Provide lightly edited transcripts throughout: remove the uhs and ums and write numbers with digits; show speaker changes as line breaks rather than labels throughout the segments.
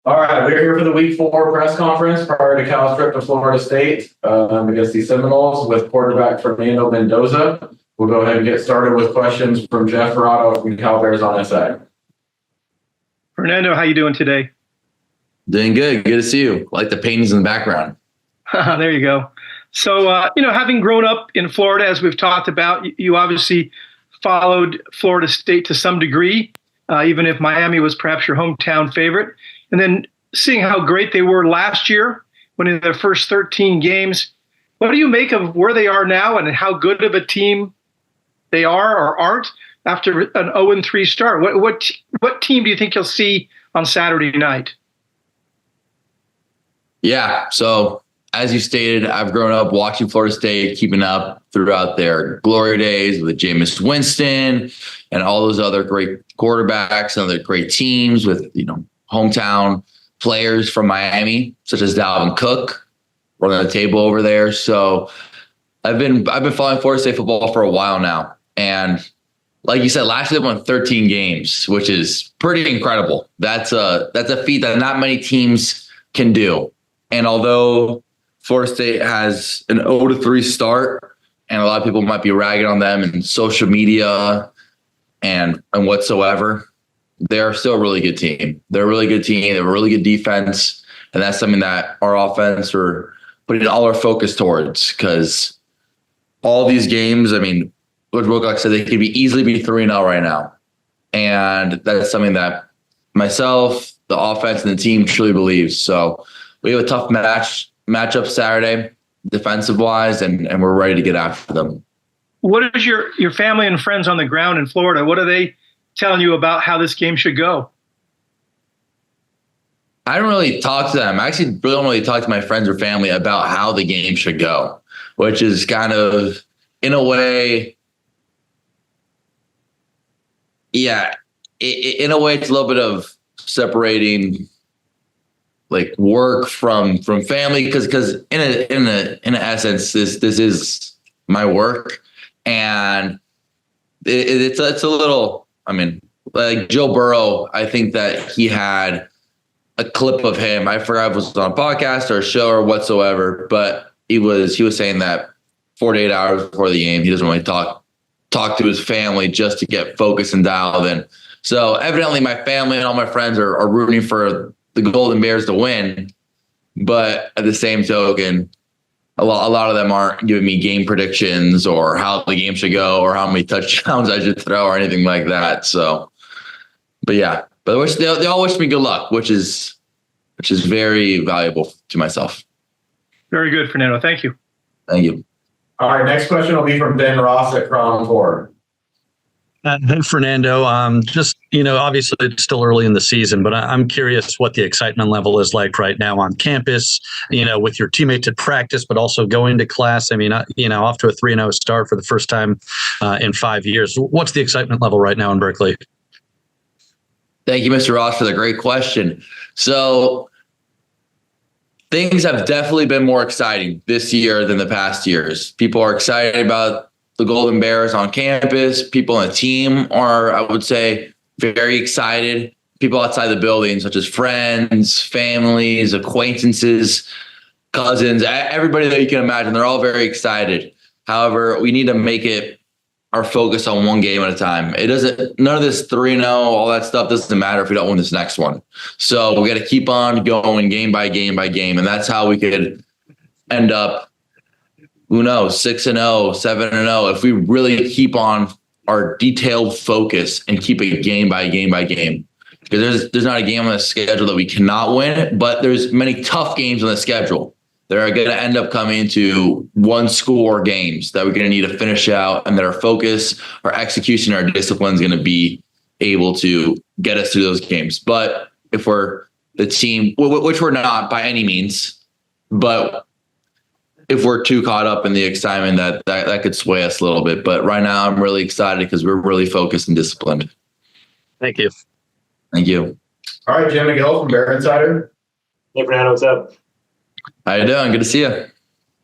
All right, we're here for the Week 4 press conference prior to Cal's trip to Florida State against the Seminoles with quarterback Fernando Mendoza. We'll go ahead and get started with questions from Jeff Ferrado from Cal Bears on SA.
Fernando, how you doing today?
Doing good. Good to see you. I like the paintings in the background.
There you go. So, having grown up in Florida, as we've talked about, you obviously followed Florida State to some degree, even if Miami was perhaps your hometown favorite. And then seeing how great they were last year, winning their first 13 games, what do you make of where they are now and how good of a team they are or aren't after an 0-3 start? What team do you think you'll see on Saturday night?
Yeah, so as you stated, I've grown up watching Florida State, keeping up throughout their glory days with Jameis Winston and all those other great quarterbacks and other great teams with, hometown players from Miami, such as Dalvin Cook, running the table over there. So I've been following Florida State football for a while now. And like you said, last year they won 13 games, which is pretty incredible. That's a feat that not many teams can do. And although Florida State has an 0-3 start, and a lot of people might be ragging on them in social media and whatsoever, they're still a really good team. They're a really good team. They have a really good defense. And that's something that our offense, we're putting all our focus towards, because all these games, Coach Wilcox said they could easily be 3-0 right now. And that's something that myself, the offense, and the team truly believes. So we have a tough matchup Saturday, defensive-wise, and we're ready to get after them.
What is your family and friends on the ground in Florida? What are they telling you about how this game should go?
I don't really talk to them. I actually really don't really talk to my friends or family about how the game should go, which is kind of, in a way, in a way, it's a little bit of separating like work from family, because in an essence, this is my work, and it's a little. Like Joe Burrow, I think that he had a clip of him. I forgot if it was on a podcast or a show or whatsoever, but he was saying that 48 hours before the game, he doesn't really talk to his family just to get focused and dialed in. So evidently my family and all my friends are rooting for the Golden Bears to win. But at the same token, a lot of them aren't giving me game predictions or how the game should go or how many touchdowns I should throw or anything like that. So, but they all wish me good luck, which is very valuable to myself.
Very good, Fernando. Thank you.
Thank you.
All right, next question will be from Ben Ross at Crown 4.
Hey, Fernando, obviously it's still early in the season, but I'm curious what the excitement level is like right now on campus, with your teammates at practice, but also going to class. Off to a 3-0 start for the first time in 5 years. What's the excitement level right now in Berkeley?
Thank you, Mr. Ross, for the great question. So things have definitely been more exciting this year than the past years. People are excited about the Golden Bears on campus. People on the team are, I would say, very excited. People outside the building, such as friends, families, acquaintances, cousins, everybody that you can imagine, they're all very excited. However, we need to make it our focus on one game at a time. None of this 3-0, all that stuff doesn't matter if we don't win this next one. So we got to keep on going game by game by game. And that's how we could end up, who knows, 6-0, 7-0, if we really keep on our detailed focus and keep it game by game by game. Because there's not a game on the schedule that we cannot win, but there's many tough games on the schedule. They're going to end up coming to one-score games that we're going to need to finish out, and that our focus, our execution, our discipline is going to be able to get us through those games. But if we're the team, which we're not by any means, but if we're too caught up in the excitement, that could sway us a little bit. But right now, I'm really excited because we're really focused and disciplined.
Thank you.
Thank you.
All right, Jim McGill from Bear Insider.
Hey, Fernando, what's up?
How you doing? Good to see you.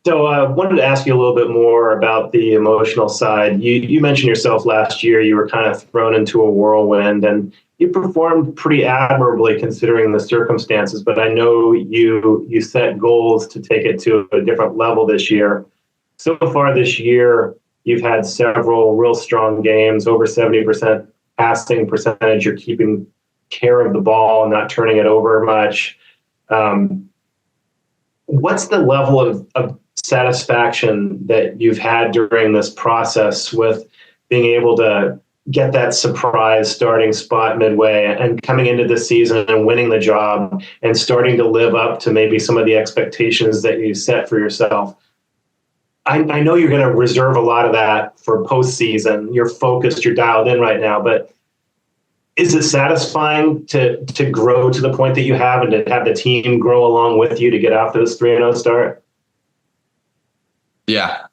So I wanted to ask you a little bit more about the emotional side. You mentioned yourself last year, you were kind of thrown into a whirlwind, and you performed pretty admirably considering the circumstances, but I know you set goals to take it to a different level this year. So far this year, you've had several real strong games, over 70% passing percentage. You're keeping care of the ball and not turning it over much. What's the level of satisfaction that you've had during this process with being able to get that surprise starting spot midway and coming into the season and winning the job and starting to live up to maybe some of the expectations that you set for yourself? I know you're going to reserve a lot of that for postseason. You're focused, you're dialed in right now, but is it satisfying to grow to the point that you have and to have the team grow along with you to get off to this 3-0 start?
Yeah,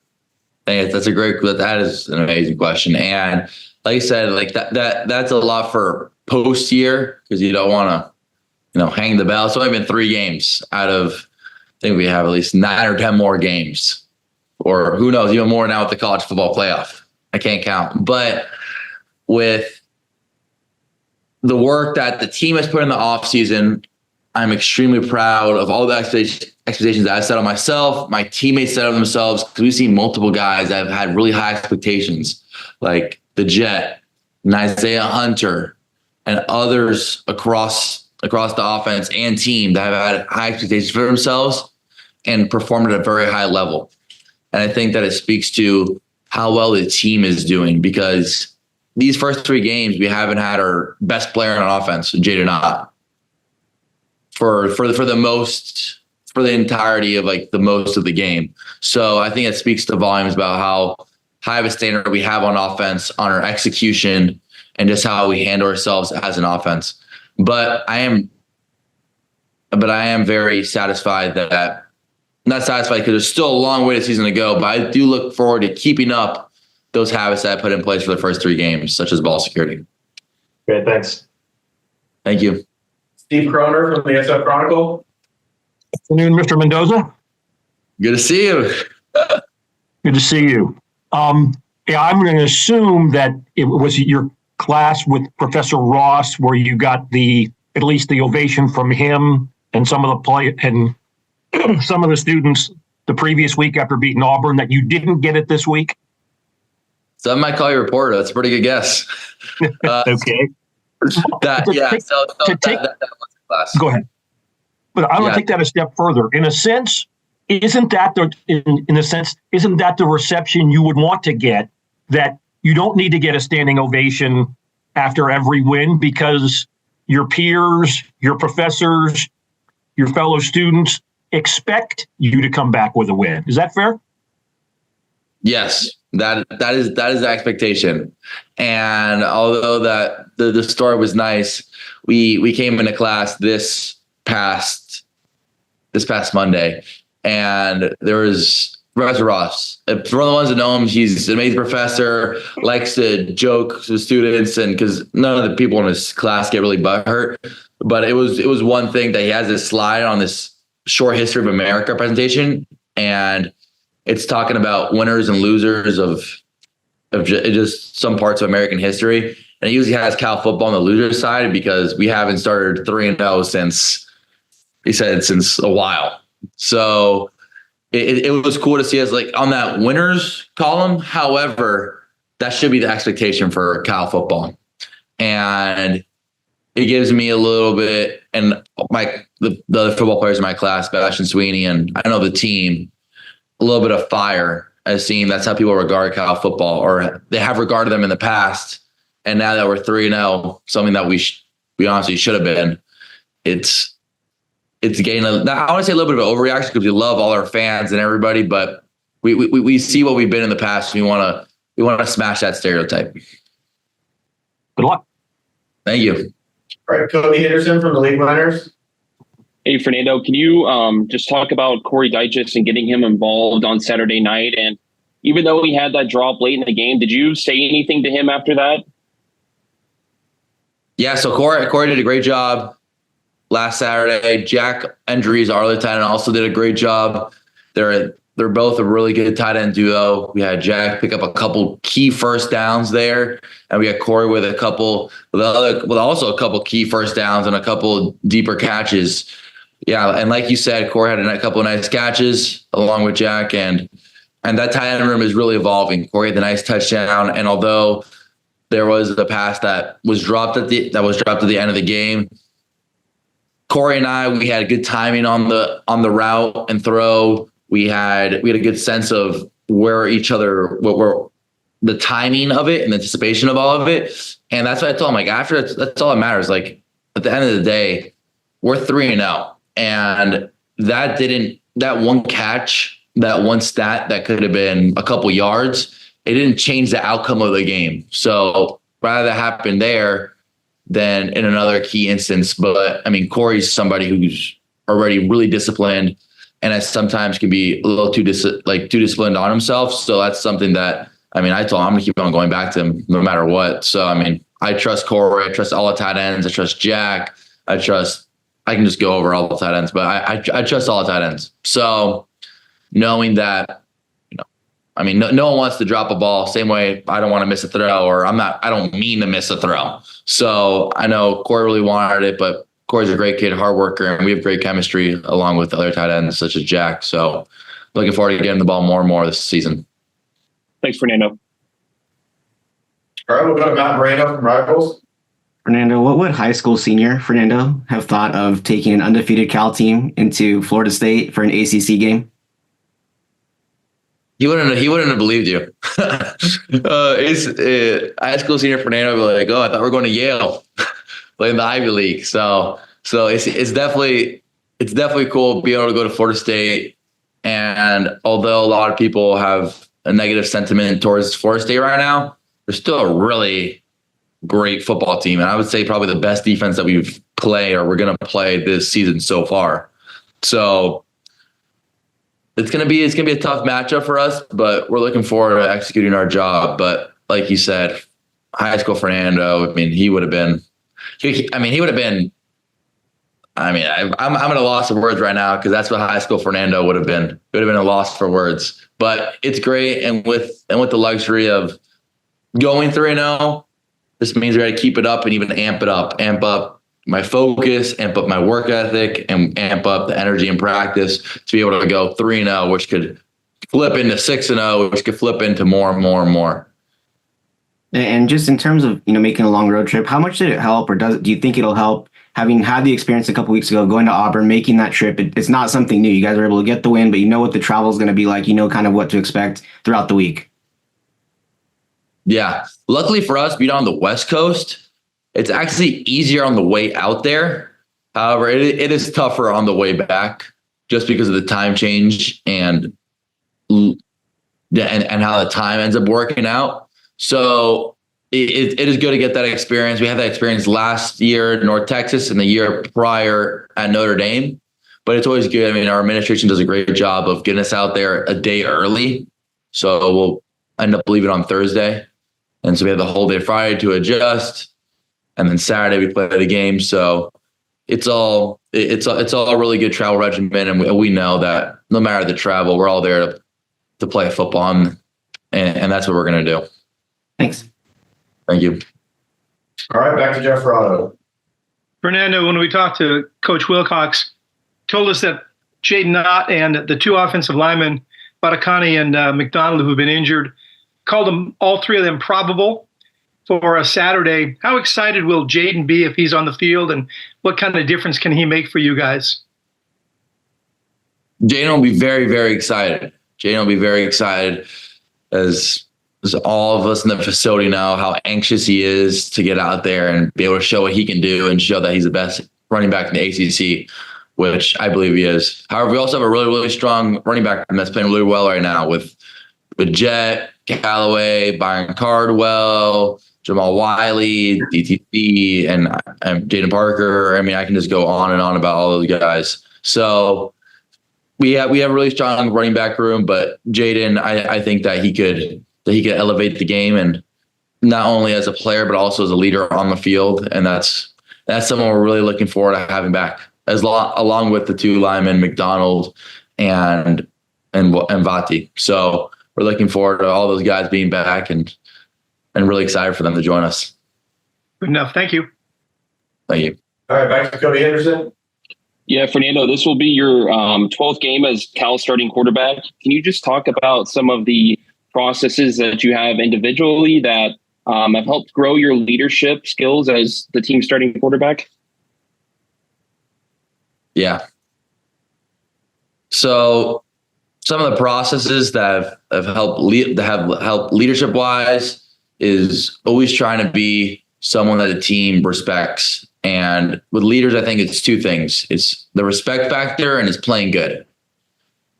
that's that is an amazing question. And like I said, like that's a lot for post year because you don't want to, hang the bell. It's only been 3 games out of, I think we have at least 9 or 10 more games, or who knows, even more now with the college football playoff. I can't count. But with the work that the team has put in the offseason, I'm extremely proud of all the expectations that I've set on myself, my teammates set on themselves, because we've seen multiple guys that have had really high expectations, like the Jet, and Isaiah Hunter, and others across the offense and team that have had high expectations for themselves and performed at a very high level. And I think that it speaks to how well the team is doing, because these first 3 games, we haven't had our best player on offense, Jaden Ott, for the entirety of like the most of the game. So I think it speaks to volumes about how high of a standard we have on offense, on our execution, and just how we handle ourselves as an offense. But I am very satisfied that, not satisfied because there's still a long way to season to go, but I do look forward to keeping up those habits that I put in place for the first 3 games, such as ball security.
Great, thanks.
Thank you.
Steve Croner from the SF Chronicle.
Afternoon, Mr. Mendoza.
Good to see you.
Good to see you. I'm going to assume that it was your class with Professor Ross where you got at least the ovation from him and some of some of the students the previous week after beating Auburn, that you didn't get it this week.
Some might call you a reporter. That's a pretty good guess.
Okay.
That was class.
Go ahead. But I want to take that a step further. In a sense, isn't that the reception you would want to get, that you don't need to get a standing ovation after every win because your peers, your professors, your fellow students expect you to come back with a win? Is that fair?
Yes, that is the expectation. And although that the story was nice, we came into class this past Monday, and there was Professor Ross. For one of the ones that know him, he's an amazing professor, likes to joke with students, and because none of the people in his class get really butthurt. But it was one thing that he has this slide on this short history of America presentation, and it's talking about winners and losers of just some parts of American history. And it usually has Cal football on the loser side because we haven't started 3-0 since a while. So it was cool to see us like on that winners column. However, that should be the expectation for Cal football. And it gives me a little bit, and the other football players in my class, Sebastian Sweeney, and I know the team, a little bit of fire as seeing that's how people regard Cal football, or they have regarded them in the past. And now that we're 3-0, something that we honestly should have been, it's getting I want to say a little bit of an overreaction because we love all our fans and everybody, but we see what we've been in the past. And we want to smash that stereotype.
Good luck.
Thank you.
All right, Cody Henderson from the League Miners.
Hey, Fernando, can you just talk about Corey Dyches and getting him involved on Saturday night? And even though he had that drop late in the game, did you say anything to him after that?
Yeah, so Corey did a great job last Saturday. Jack Andrees, our lieutenant, also did a great job. They're they're both a really good tight end duo. We had Jack pick up a couple key first downs there, and we had Corey with also a couple key first downs and a couple deeper catches. Yeah, and like you said, Corey had a couple of nice catches along with Jack, and that tight end room is really evolving. Corey had the nice touchdown, and although there was a pass that was dropped at the end of the game, Corey and I, we had good timing on the route and throw. We had a good sense of where each other, the timing of it and the anticipation of all of it. And that's what I told him. Like, after that's all that matters. Like, at the end of the day, we're 3-0. And that one catch, that one stat that could have been a couple yards, it didn't change the outcome of the game. So rather that happened there than in another key instance. But I mean, Corey's somebody who's already really disciplined, and sometimes can be a little too disciplined on himself. So that's something that, I mean, I told him I'm going to keep on going back to him no matter what. So, I mean, I trust Corey. I trust all the tight ends. I trust Jack. I can just go over all the tight ends, but I trust all the tight ends. So knowing that, I mean, no one wants to drop a ball. Same way I don't want to miss a throw, or I don't mean to miss a throw. So I know Corey really wanted it, but Corey's a great kid, hard worker, and we have great chemistry along with other tight ends such as Jack. So looking forward to getting the ball more and more this season.
Thanks, Fernando.
All right, we'll go to Matt Moreno from Rivals.
Fernando, what would high school senior Fernando have thought of taking an undefeated Cal team into Florida State for an ACC game?
He wouldn't have believed you. High school senior Fernando would be like, "Oh, I thought we were going to Yale, playing the Ivy League." So it's definitely cool to be able to go to Florida State. And although a lot of people have a negative sentiment towards Florida State right now, they're still a really great football team, and I would say probably the best defense that we've played or we're going to play this season so far. So it's gonna be a tough matchup for us, but we're looking forward to executing our job. But like you said, high school Fernando, I mean, he would have been. I'm at a loss of words right now because that's what high school Fernando would have been. It would have been a loss for words. But it's great, and with the luxury of going 3-0, this means we got to keep it up and even amp up my focus, amp up my work ethic, and amp up the energy in practice to be able to go 3-0, which could flip into 6-0, which could flip into more and more and more.
And just in terms of, making a long road trip, how much did it help, or do you think it'll help, having had the experience a couple weeks ago, going to Auburn, making that trip? It's not something new. You guys are able to get the win, but you know what the travel is going to be like. You know kind of what to expect throughout the week.
Yeah. Luckily for us, being on the West Coast, it's actually easier on the way out there. However, it is tougher on the way back just because of the time change and how the time ends up working out. So it is good to get that experience. We had that experience last year in North Texas and the year prior at Notre Dame. But it's always good. I mean, our administration does a great job of getting us out there a day early. So we'll end up leaving on Thursday. And so we have the whole day Friday to adjust. And then Saturday we play the game. So it's all a really good travel regimen. And we know that no matter the travel, we're all there to play football. And that's what we're going to do.
Thanks.
Thank you.
All right, back to Jeff Rotto.
Fernando, when we talked to Coach Wilcox, told us that Jaden Knott and the two offensive linemen, Barakani and McDonald, who've been injured, called them, all three of them, probable for a Saturday. How excited will Jaden be if he's on the field, and what kind of difference can he make for you guys?
Jaden will be very, very excited. Jaden will be very excited as all of us in the facility know how anxious he is to get out there and be able to show what he can do and show that he's the best running back in the ACC, which I believe he is. However, we also have a really, really strong running back that's playing really well right now with Jet, Callaway, Byron Cardwell, Jamal Wiley, DTC, and Jaden Parker. I mean, I can just go on and on about all those guys. So we have a really strong running back room, but Jaden, I think that he could elevate the game, and not only as a player but also as a leader on the field. And that's someone we're really looking forward to having back, along with the two linemen, McDonald and and Vati. So we're looking forward to all those guys being back and really excited for them to join us.
Good enough. Thank you.
Thank you.
All right, back to Cody Henderson.
Yeah, Fernando, this will be your 12th game as Cal's starting quarterback. Can you just talk about some of the processes that you have individually that have helped grow your leadership skills as the team starting quarterback?
Yeah. So some of the processes that have helped leadership wise is always trying to be someone that the team respects. And with leaders, I think it's two things. It's the respect factor and it's playing good.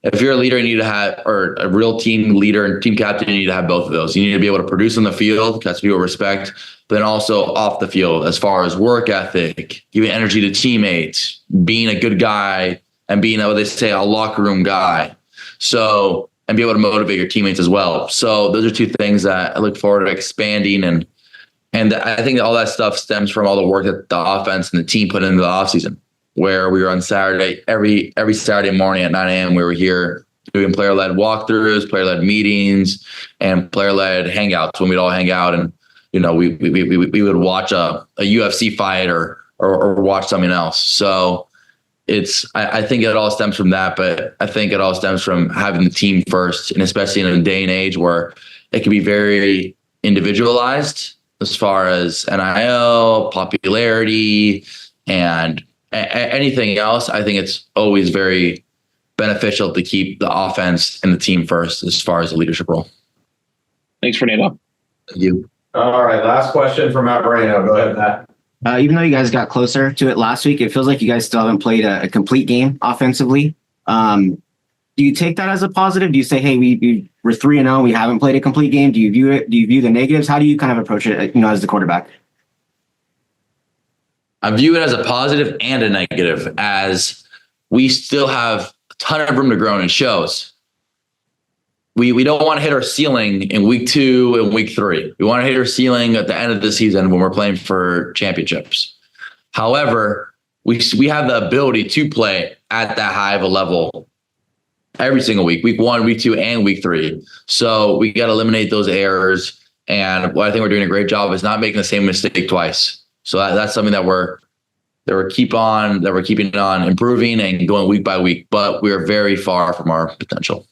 If you're a leader, you need to have, or a real team leader and team captain, you need to have both of those. You need to be able to produce on the field, because people respect, but then also off the field as far as work ethic, giving energy to teammates, being a good guy, and being, what they say, a locker room guy. So, and be able to motivate your teammates as well. So those are two things that I look forward to expanding. And I think all that stuff stems from all the work that the offense and the team put into the offseason, where we were on Saturday, every Saturday morning at 9 a.m. we were here doing player-led walkthroughs, player-led meetings, and player-led hangouts when we'd all hang out. And, we would watch a UFC fight or watch something else. So I think it all stems from that, but I think it all stems from having the team first, and especially in a day and age where it can be very individualized as far as NIL, popularity, and anything else. I think it's always very beneficial to keep the offense and the team first as far as the leadership role.
Thanks, Fernando.
Thank you.
All right, last question from Matt Moreno. Go ahead, Matt.
Even though you guys got closer to it last week, it feels like you guys still haven't played a complete game offensively. Do you take that as a positive? Do you say, hey, we're 3-0, we haven't played a complete game? Do you view it? Do you view the negatives? How do you kind of approach it, as the quarterback?
I view it as a positive and a negative, as we still have a ton of room to grow, and it shows. We don't want to hit our ceiling in week 2 and week 3. We want to hit our ceiling at the end of the season when we're playing for championships. However, we have the ability to play at that high of a level every single week 1, week 2, and week 3. So we got to eliminate those errors. And what I think we're doing a great job is not making the same mistake twice. So that's something that we're keeping on improving and going week by week. But we are very far from our potential.